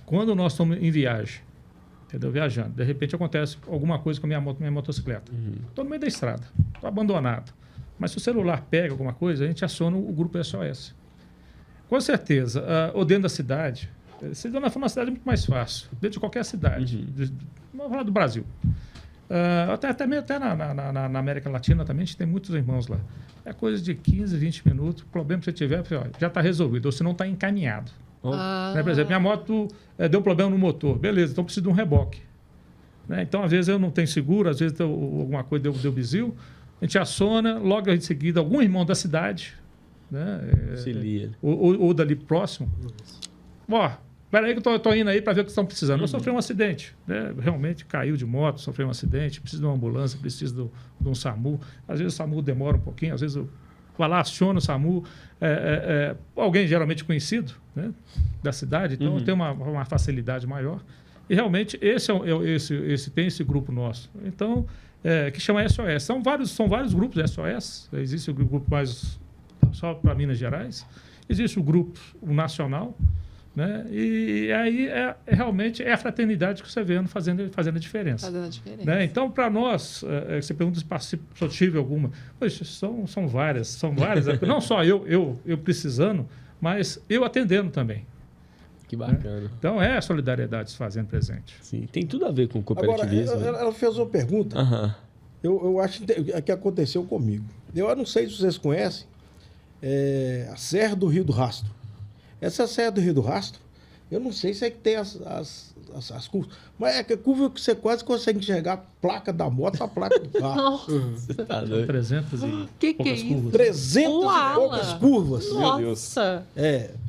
quando nós estamos em viagem, entendeu? Viajando, de repente acontece alguma coisa com a minha motocicleta. Estou no meio da estrada, estou abandonado. Mas se o celular pega alguma coisa, a gente aciona o grupo SOS. Com certeza, ou dentro da cidade... Se nós for uma cidade muito mais fácil, dentro de qualquer cidade, vamos falar do Brasil. Até na América Latina também, a gente tem muitos irmãos lá. É coisa de 15, 20 minutos, o problema que você tiver, já está resolvido, ou se não está encaminhado. Né? Por exemplo, minha moto deu um problema no motor, beleza, então preciso de um reboque. Né? Então, às vezes eu não tenho seguro, às vezes alguma coisa deu bizil, a gente aciona, logo em seguida, algum irmão da cidade, né? ou dali próximo. Espera aí que eu tô indo aí para ver o que estão precisando. Eu sofri um acidente, né? Realmente caiu de moto, sofri um acidente, preciso de uma ambulância, preciso de um SAMU. Às vezes o SAMU demora um pouquinho, às vezes eu vou lá, aciono o SAMU. Alguém geralmente conhecido, né? Da cidade, então tem uma facilidade maior. E realmente tem esse grupo nosso. Então, que chama SOS. São vários grupos SOS. Existe o grupo mais só para Minas Gerais. Existe o grupo nacional. Né? E aí realmente é a fraternidade que você vê fazendo a diferença. Fazendo a diferença. Né? Então, para nós, você pergunta se eu tive alguma. Poxa, são várias. Não só eu precisando, mas eu atendendo também. Que bacana. Né? Então, é a solidariedade se fazendo presente. Sim, tem tudo a ver com cooperativismo. Agora, ela fez uma pergunta. Eu acho que aconteceu comigo. Eu não sei se vocês conhecem a Serra do Rio do Rastro. Essa Serra do Rio do Rastro Eu não sei se é que tem as curvas. Mas é que a curva que você quase consegue enxergar a placa da moto, a placa do carro. Você tá doido. 300 e poucas curvas. 300 e poucas curvas. Nossa!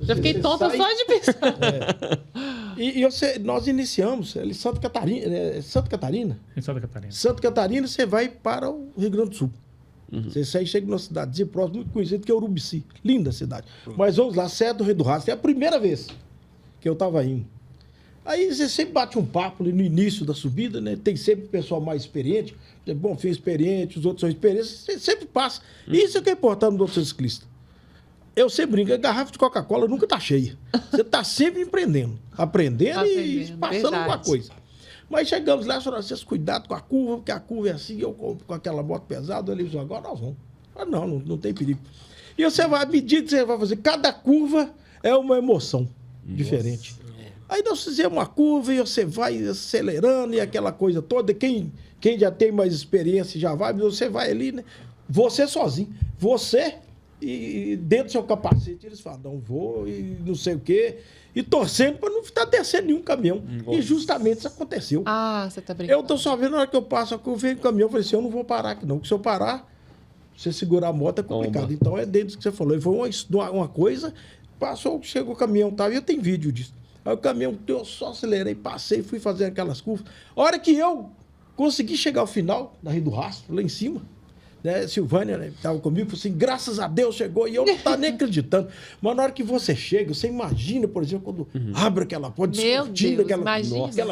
Já fiquei tonta só de pensar. Nós iniciamos em Santa Catarina. Santa Catarina? Em Santa Catarina. Santa Catarina, você vai para o Rio Grande do Sul. Você chega numa cidadezinha próxima, muito conhecida, que é Urubici. Linda cidade. Mas vamos lá, Serra do Rio do Rastro. É a primeira vez que eu estava indo. Aí você sempre bate um papo ali no início da subida, né? Tem sempre o pessoal mais experiente. Bom, fez experiente, os outros são experientes. Você sempre passa. Isso é que é importante no outro ciclista. Eu sempre brinco, a garrafa de Coca-Cola nunca está cheia. Você está sempre aprendendo e passando alguma coisa. Mas chegamos lá, vocês cuidado com a curva, porque a curva é assim, eu com aquela moto pesada, eles agora nós vamos. Não tem perigo. E você vai, à medida que você vai fazer, cada curva é uma emoção diferente. Aí nós fizemos uma curva e você vai acelerando e aquela coisa toda. Quem já tem mais experiência já vai, mas você vai ali, né? Você sozinho. Você e dentro do seu capacete, eles falam, não vou e não sei o quê. E torcendo para não estar descendo nenhum caminhão. E justamente isso aconteceu. Você tá brincando. Eu tô só vendo na hora que eu passo a curva, vem o caminhão, eu falei assim, eu não vou parar aqui não. Porque se eu parar, você segurar a moto é complicado. Então é dentro do que você falou. E foi uma coisa, passou, chegou o caminhão, e eu tenho vídeo disso. Aí o caminhão, eu só acelerei, passei, fui fazer aquelas curvas. A hora que eu consegui chegar ao final, na Rio do Rastro, lá em cima, né, Silvânia, né, estava comigo, falou assim, graças a Deus chegou, e eu não estava nem acreditando. Mas na hora que você chega, você imagina, por exemplo, quando abre aquela porta, discutindo aquela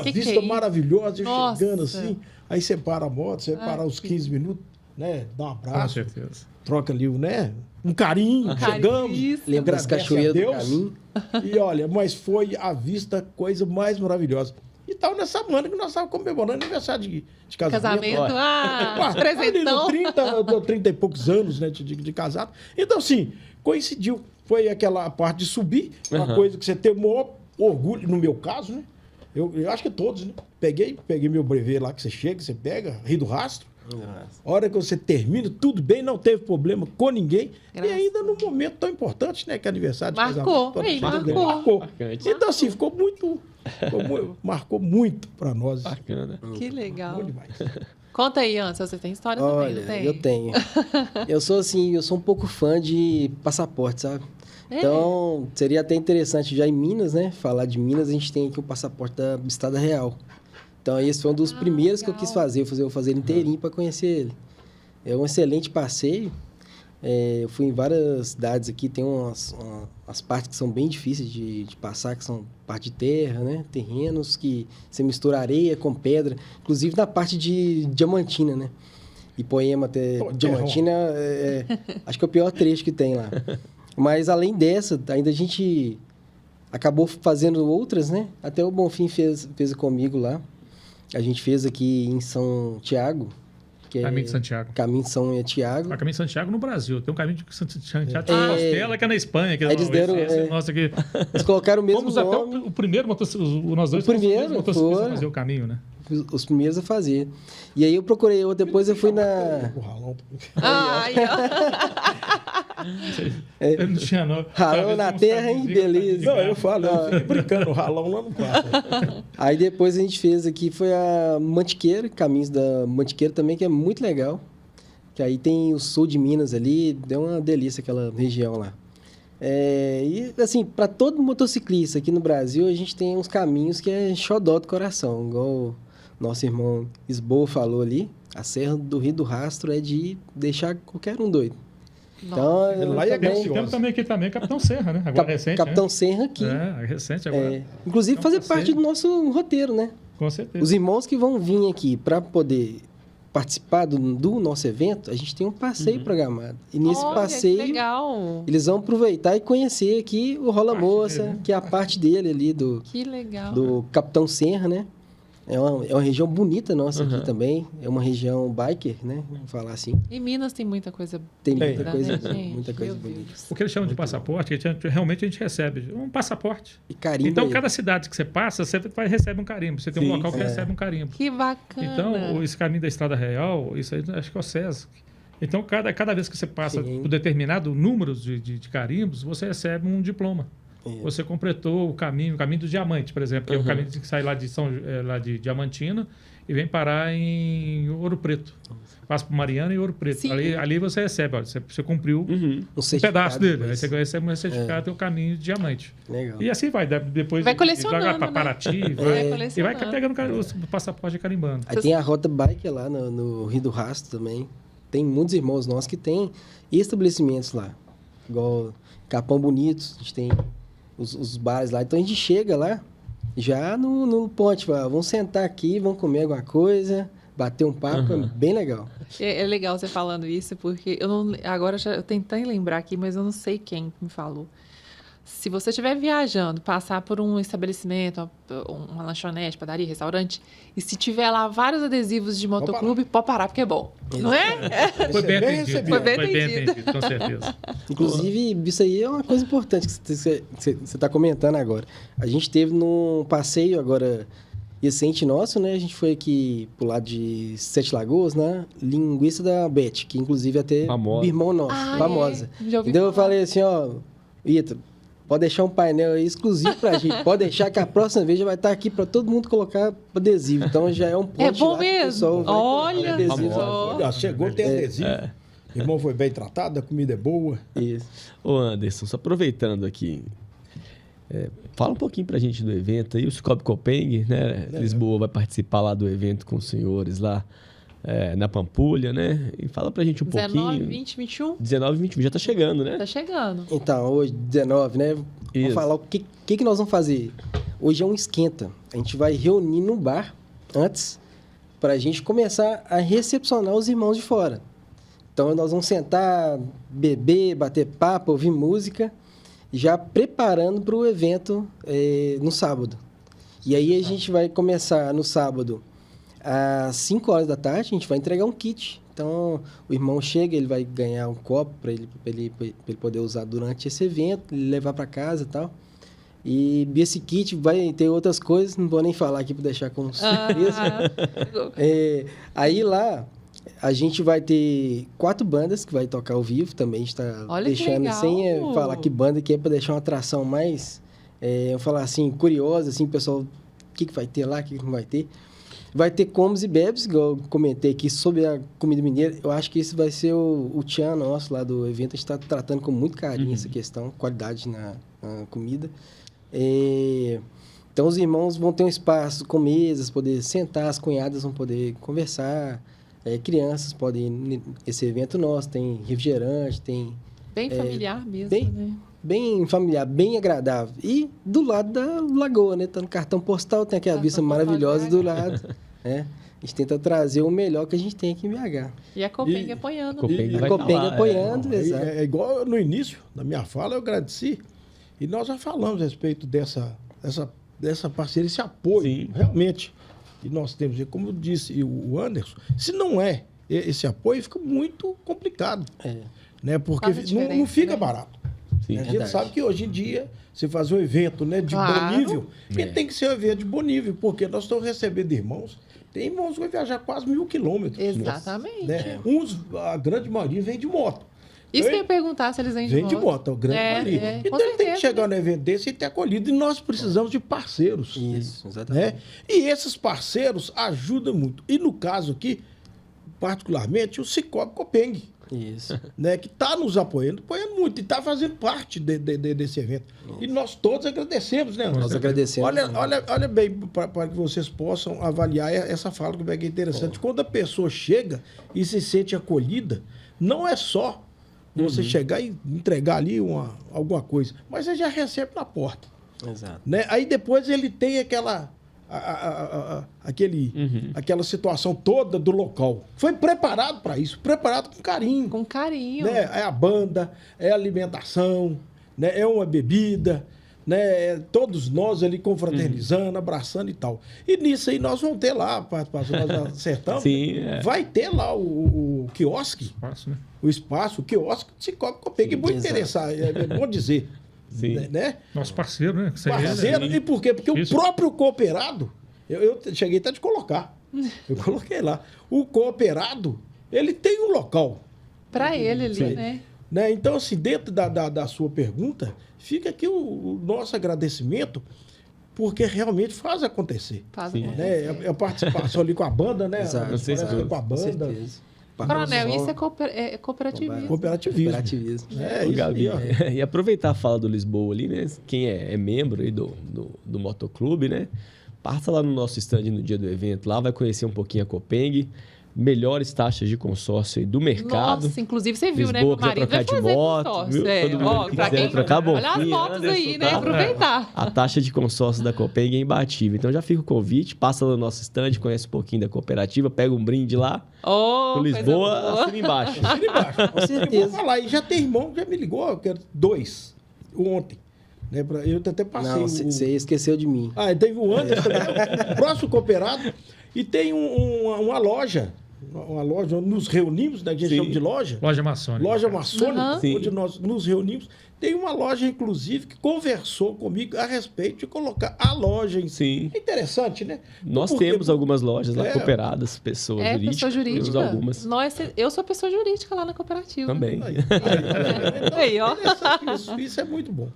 vista maravilhosa, chegando assim, aí você para a moto, você para uns 15 minutos, né, dá um abraço. Com certeza. Troca ali, né? Um carinho, chegamos. Lembra das cachoeiras do caminho. E olha, mas foi a vista coisa mais maravilhosa. E tal nessa semana que nós estávamos comemorando aniversário de casamento. Presentão. 30 e poucos anos, né, de casado. Então, assim, coincidiu. Foi aquela parte de subir, uma coisa que você tem o maior orgulho, no meu caso, né? Eu acho que todos, né? Peguei meu brevet lá que você chega, você pega, Rio do Rastro. A hora que você termina, tudo bem, não teve problema com ninguém. E ainda num momento tão importante, né? Que é aniversário de casamento. Marcou. Então, assim, marcou muito para nós. Bacana. Que legal. Bom demais. Conta aí, Anderson, você tem história também, não tem? Eu tenho. Eu sou um pouco fã de passaporte, sabe? Então, seria até interessante já em Minas, né? Falar de Minas, a gente tem aqui o passaporte da Estrada Real. Então, esse foi um dos primeiros que eu quis fazer. Eu vou fazer ele inteirinho para conhecer ele. É um excelente passeio. Eu fui em várias cidades aqui. Tem umas partes que são bem difíceis de passar, que são parte de terra, né? Terrenos que você mistura areia com pedra. Inclusive na parte de Diamantina, né? Ipoema até Diamantina, acho que é o pior trecho que tem lá. Mas, além dessa, ainda a gente acabou fazendo outras, né? Até o Bonfim fez comigo lá. A gente fez aqui em São Tiago. Caminho de Santiago. Caminho de São Tiago. Caminho de Santiago no Brasil. Tem um caminho de Santiago de Compostela, que é na Espanha. Que eles deram... Nossa, aqui. Eles colocaram o mesmo Fomos nome. Até o primeiro motociclista. Nós dois fomos os motociclistas a fazer o caminho, né? Os primeiros a fazer. E aí eu procurei outro, depois eu fui na... Eu não tinha não. Ralão na terra, hein? Beleza. Não, eu falo, eu fico brincando, o ralão lá no quarto. Aí depois a gente fez aqui, foi a Mantiqueira, caminhos da Mantiqueira também, que é muito legal. Que aí tem o sul de Minas ali, deu uma delícia aquela região lá. E assim, para todo motociclista aqui no Brasil, a gente tem uns caminhos que é xodó do coração, igual o nosso irmão Lisboa falou ali. A Serra do Rio do Rastro é de deixar qualquer um doido. Então, lá temos também aqui Capitão Serra, né? Agora recente. Capitão Serra aqui. Recente agora. Inclusive fazer parte do nosso roteiro, né? Com certeza. Os irmãos que vão vir aqui para poder participar do nosso evento, a gente tem um passeio programado. E nesse passeio, eles vão aproveitar e conhecer aqui o Rola Moça, dele, né? Que é a parte dele ali do Capitão Serra, né? É uma região bonita nossa aqui também. É uma região biker, né? Vamos falar assim. Em Minas tem muita coisa muita coisa bonita. O que eles chamam de passaporte, realmente a gente recebe um passaporte. E carimbo. Então, cada cidade que você passa, você recebe um carimbo. Você tem um local que recebe um carimbo. Que bacana. Então, esse caminho da Estrada Real, isso aí acho que é o SESC. Então, cada vez que você passa por determinado número de carimbos, você recebe um diploma. você completou o caminho do diamante, por exemplo, que é o caminho que sai lá de Diamantina e vem parar em Ouro Preto. Passa por Mariana e Ouro Preto. Ali você recebe, olha, você cumpriu um pedaço dele. Aí você recebe um certificado e o caminho de diamante. Legal. E assim vai. Depois vai colecionando, para Paraty, e vai pegando o passaporte carimbando. Aí tem a Rota Bike lá no Rio do Rastro também. Tem muitos irmãos nossos que têm estabelecimentos lá. Igual Capão Bonito, a gente tem os bares lá. Então a gente chega lá, já no ponte, vamos sentar aqui, vamos comer alguma coisa, bater um papo, é bem legal. É legal você falando isso, porque agora eu tentei lembrar aqui, mas eu não sei quem me falou. Se você estiver viajando, passar por um estabelecimento, uma lanchonete, padaria, restaurante, e se tiver lá vários adesivos de motoclube, pode parar, porque é bom. Não é? Foi bem entendido. Foi bem entendido, com certeza. Inclusive, isso aí é uma coisa importante que você está comentando agora. A gente teve num passeio agora recente nosso, né? A gente foi aqui pro lado de Sete Lagoas, né? Linguiça da Beth, que inclusive até o irmão nosso, famosa. Já ouvi então falar. eu falei assim, Ita, pode deixar um painel aí exclusivo pra gente. Pode deixar que a próxima vez já vai estar aqui para todo mundo colocar adesivo. Então já é um ponto. É bom mesmo. Olha só. Chegou, tem adesivo. O irmão foi bem tratado, a comida é boa. Isso. Ô Anderson, só aproveitando aqui, fala um pouquinho pra gente do evento aí. O Cicobi Copeng, né? Lisboa vai participar lá do evento com os senhores lá na Pampulha, né? E fala pra gente um 19, pouquinho. 19, 20, 21? 19, 21, já tá chegando, né? Tá chegando. Então, hoje, 19, né? Vamos falar o que nós vamos fazer. Hoje é um esquenta. A gente vai reunir no bar antes pra gente começar a recepcionar os irmãos de fora. Então, nós vamos sentar, beber, bater papo, ouvir música, já preparando para o evento no sábado. E aí a gente vai começar no sábado às 5 horas da tarde, a gente vai entregar um kit. Então, o irmão chega, ele vai ganhar um copo para ele poder usar durante esse evento, levar para casa e tal. E esse kit vai ter outras coisas, não vou nem falar aqui para deixar como surpresa. Aí lá, a gente vai ter 4 bandas que vai tocar ao vivo também. A gente está deixando sem falar que banda que é para deixar uma atração mais, vamos falar assim, curiosa, assim, pessoal, o que vai ter lá, o que não vai ter. Vai ter comes e bebes, igual eu comentei aqui sobre a comida mineira. Eu acho que esse vai ser o tchan nosso lá do evento. A gente está tratando com muito carinho essa questão, qualidade na comida. Então, os irmãos vão ter um espaço com mesas, poder sentar, as cunhadas vão poder conversar, crianças podem ir nesse evento nosso, tem refrigerante, tem... Bem familiar mesmo, né? Bem familiar, bem agradável. E do lado da lagoa, né? Tá no cartão postal, tem aquela vista maravilhosa do lado. A gente tenta trazer o melhor que a gente tem aqui em BH. E a Copeng apoiando. A Copeng apoiando, exato. É igual no início da minha fala, eu agradeci. E nós já falamos a respeito dessa parceria, esse apoio. Sim. Realmente. E nós temos, como disse o Anderson, se não é esse apoio, fica muito complicado. Né? Porque não fica barato. Sim, a gente sabe que hoje em dia, você faz um evento, né, de bom nível, e tem que ser um evento de bom nível, porque nós estamos recebendo irmãos. Tem irmãos que vão viajar quase 1.000 quilômetros. Exatamente. Né? A grande maioria vem de moto. Isso que eu ia perguntar, se eles vêm de moto. Vem de moto, a grande maioria. Então ele tem que chegar no evento desse e ter acolhido. E nós precisamos de parceiros. Isso, exatamente. Né? E esses parceiros ajudam muito. E no caso aqui, particularmente, o Cicobi Copeng. Isso. Né, que está nos apoiando muito, e está fazendo parte desse evento. E nós todos agradecemos, né? Nós agradecemos. Olha bem, para que vocês possam avaliar essa fala, que é interessante. Quando a pessoa chega e se sente acolhida, não é só você chegar e entregar ali alguma coisa, mas você já recebe na porta. Exato. Né? Aí depois ele tem aquela situação toda do local. Foi preparado para isso, preparado com carinho. Com carinho. Né? É a banda, é a alimentação, né? É uma bebida, né? Todos nós ali confraternizando, abraçando e tal. E nisso aí nós vamos ter lá, participação, nós acertamos. Sim, vai ter lá o quiosque. Espaço, né? O espaço, o quiosque de Cicobi Copeng. É muito interessante, é bom dizer. Sim. Né? Nosso parceiro, né? Parceiro, e por quê? Porque o próprio cooperado, eu cheguei até de colocar. Eu coloquei lá. O cooperado, ele tem um local. Para ele ali, Sim. né? Né? Então, assim, dentro da sua pergunta, fica aqui o nosso agradecimento, porque realmente faz acontecer. Né? A participação ali com a banda, né? Exato. Com a banda. Coronel, isso é cooperativismo. Cooperativismo. Gabi, e aproveitar a fala do Lisboa ali, né? Quem é membro aí do motoclube, né? Passa lá no nosso stand no dia do evento, lá vai conhecer um pouquinho a Copeng, melhores taxas de consórcio aí do mercado. Nossa, inclusive você viu, Lisboa, né? Meu marido vai fazer moto, viu? Todo mundo que quiser trocar, bom. Olha as motos aí, né? Aproveitar. A taxa de consórcio da Copeng é imbatível. Então já fica o convite, passa lá no nosso stand, conhece um pouquinho da cooperativa, pega um brinde lá. Pro Lisboa, assina embaixo. Assina embaixo, com certeza. Eu vou falar, e já tem irmão que já me ligou, eu quero 2, ontem. Né, eu até passei. Não, você esqueceu de mim. E teve o Anderson também, o próximo cooperado, e tem uma loja. Uma loja onde nos reunimos, né, que a gente chama de loja. Loja maçônica. Loja maçônica, onde nós nos reunimos. Tem uma loja, inclusive, que conversou comigo a respeito de colocar a loja em si. É interessante, né? Nós temos algumas lojas lá cooperadas, pessoa jurídica. Pessoa algumas. Eu sou pessoa jurídica lá na cooperativa. Também. Aí, ó. Isso é muito bom.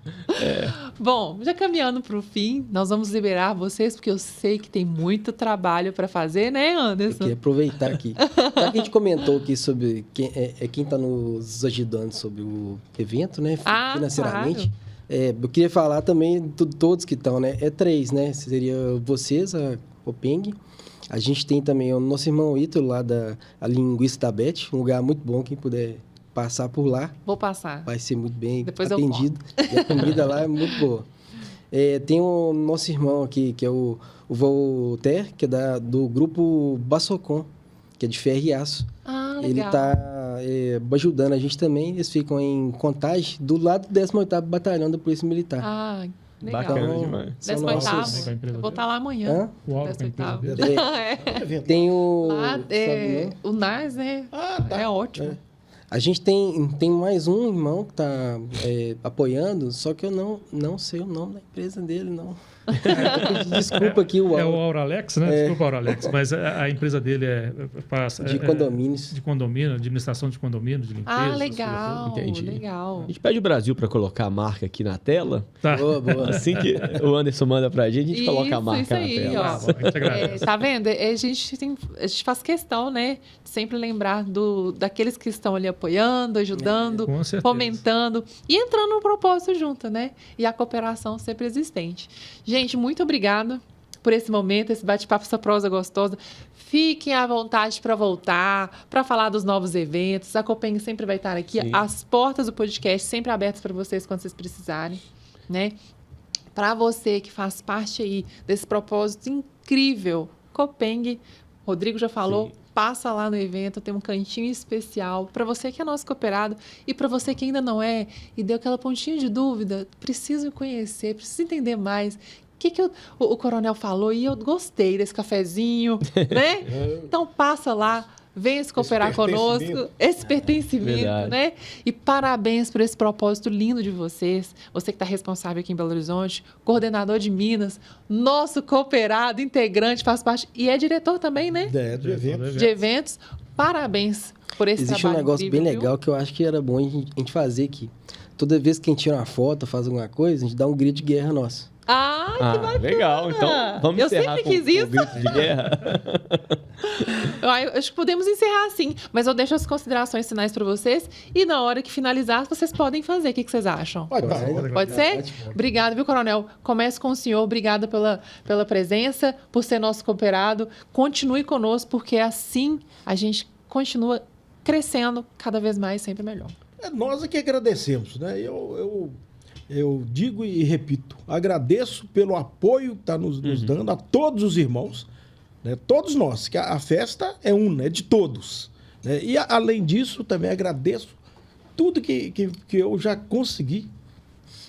Bom, já caminhando para o fim, nós vamos liberar vocês, porque eu sei que tem muito trabalho para fazer, né, Anderson? Eu queria aproveitar aqui. Já que a gente comentou aqui sobre quem está nos ajudando sobre o evento, né? Financeiramente. Claro. Eu queria falar também de todos que estão, né? 3, né? Seria vocês, a Copeng. A gente tem também o nosso irmão Ítalo, lá a Linguiça da Beth, um lugar muito bom, quem puder passar por lá. Vou passar. Vai ser muito bem Depois atendido. E a comida lá é muito boa. Tem o nosso irmão aqui, que é o Voltaire, que é do grupo Bassocon, que é de ferro e aço. Legal. Ele está ajudando a gente também. Eles ficam em Contagem, do lado do 18º Batalhão da Polícia Militar. Legal. Bacana demais. 18º. Eu vou estar lá amanhã. O álcool da empresa dele. Tem o... o NAS, né? É ótimo. A gente tem mais um irmão que está apoiando, só que eu não sei o nome da empresa dele, não. Desculpa aqui o... É o Auralex, né? Desculpa, Auralex. Mas a empresa dele de condomínios. De condomínio, administração de condomínio, de limpeza. Legal. Entendi. Legal. A gente pede o Brasil para colocar a marca aqui na tela. Tá. Boa. Assim que o Anderson manda pra gente, a gente coloca a marca na tela. Ó. Tá vendo? A gente faz questão, né? De sempre lembrar daqueles que estão ali apoiando, ajudando, fomentando e entrando no propósito junto, né? E a cooperação sempre existente. Gente, muito obrigada por esse momento, esse bate-papo, essa prosa gostosa. Fiquem à vontade para voltar, para falar dos novos eventos. A Copeng sempre vai estar aqui. Sim. As portas do podcast sempre abertas para vocês quando vocês precisarem, né? Para você que faz parte aí desse propósito incrível, Copeng, Rodrigo já falou, sim, passa lá no evento, tem um cantinho especial para você que é nosso cooperado e para você que ainda não é e deu aquela pontinha de dúvida, preciso conhecer, preciso entender mais. O que o coronel falou e eu gostei desse cafezinho, né? Então passa lá, venha se cooperar conosco, esse pertencimento, né? E parabéns por esse propósito lindo de vocês. Você que está responsável aqui em Belo Horizonte, coordenador de Minas, nosso cooperado, integrante, faz parte e é diretor também, né? De eventos. Parabéns por esse trabalho. Existe um negócio incrível, bem legal que eu acho que era bom a gente fazer aqui. Toda vez que a gente tira uma foto, faz alguma coisa, a gente dá um grito de guerra nosso. Que bacana! Legal, então vamos encerrar com o grito de guerra. Eu acho que podemos encerrar assim, mas eu deixo as considerações finais para vocês e na hora que finalizar, vocês podem fazer. O que vocês acham? Pode ser? Obrigada, viu, coronel? Começo com o senhor. Obrigada pela presença, por ser nosso cooperado. Continue conosco, porque assim a gente continua crescendo cada vez mais, sempre melhor. Nós é que agradecemos, né? Eu digo e repito, agradeço pelo apoio que está nos dando a todos os irmãos, né? Todos nós, que a festa é uma, é de todos. Né? E, além disso, também agradeço tudo que eu já consegui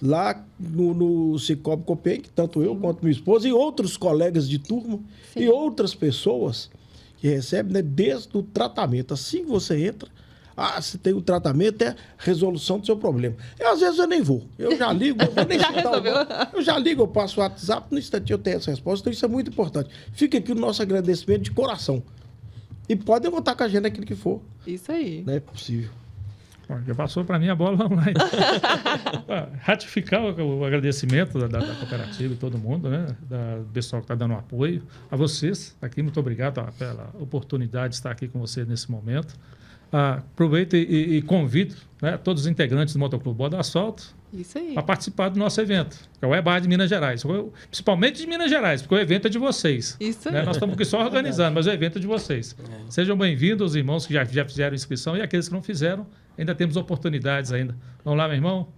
lá no Cicobi Copeng, tanto eu quanto minha esposa e outros colegas de turma, sim, e outras pessoas que recebem, né, desde o tratamento. Assim que você entra, se tem o tratamento, é resolução do seu problema. Às vezes eu nem vou. Eu já ligo, eu vou nem eu já ligo, eu passo o WhatsApp, no instante eu tenho essa resposta. Então isso é muito importante. Fica aqui o nosso agradecimento de coração. E podem contar com a gente naquilo que for. Isso aí. Não é possível. Já passou para mim a bola, vamos lá. Ratificar o agradecimento da cooperativa e todo mundo, né? Do pessoal que está dando apoio. A vocês aqui, muito obrigado pela oportunidade de estar aqui com vocês nesse momento. Aproveito e convido, né, todos os integrantes do Motoclube Boa do Asfalto para participar do nosso evento, que é o EBAR de Minas Gerais. Principalmente de Minas Gerais, porque o evento é de vocês. Isso aí. Né? Nós estamos aqui só organizando, mas o evento é de vocês. Sejam bem-vindos, os irmãos que já fizeram inscrição e aqueles que não fizeram, ainda temos oportunidades ainda. Vamos lá, meu irmão?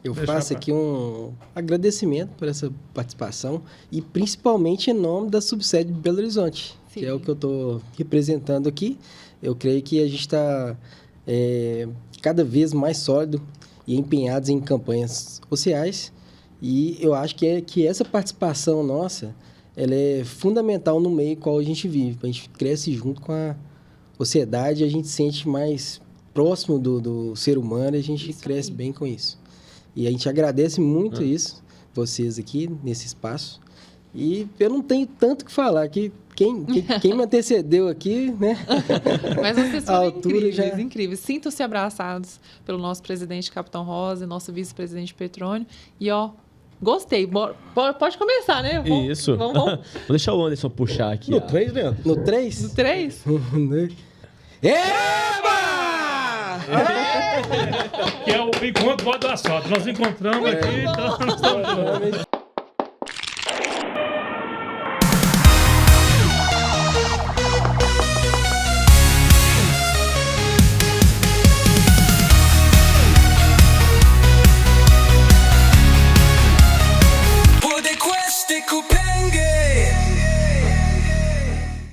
Eu faço aqui um agradecimento por essa participação e principalmente em nome da subsede de Belo Horizonte, que é o que eu estou representando aqui. Eu creio que a gente está cada vez mais sólido e empenhados em campanhas sociais. E eu acho que essa participação nossa, ela é fundamental no meio qual a gente vive. A gente cresce junto com a sociedade, a gente se sente mais próximo do ser humano, a gente cresce bem com isso. E a gente agradece muito isso, vocês aqui nesse espaço. E eu não tenho tanto o que falar, que quem me antecedeu aqui, né? Mas vocês foram incríveis, incríveis. Sintam-se abraçados pelo nosso presidente Capitão Rosa, nosso vice-presidente Petrônio. E, gostei. Pode começar, né? Isso. Vamos. Vou deixar o Anderson puxar aqui. No 3, Leandro? No 3? No 3? Eba! Que é o encontro Boa do Asfalto. Nós encontramos aqui. Então, nós estamos...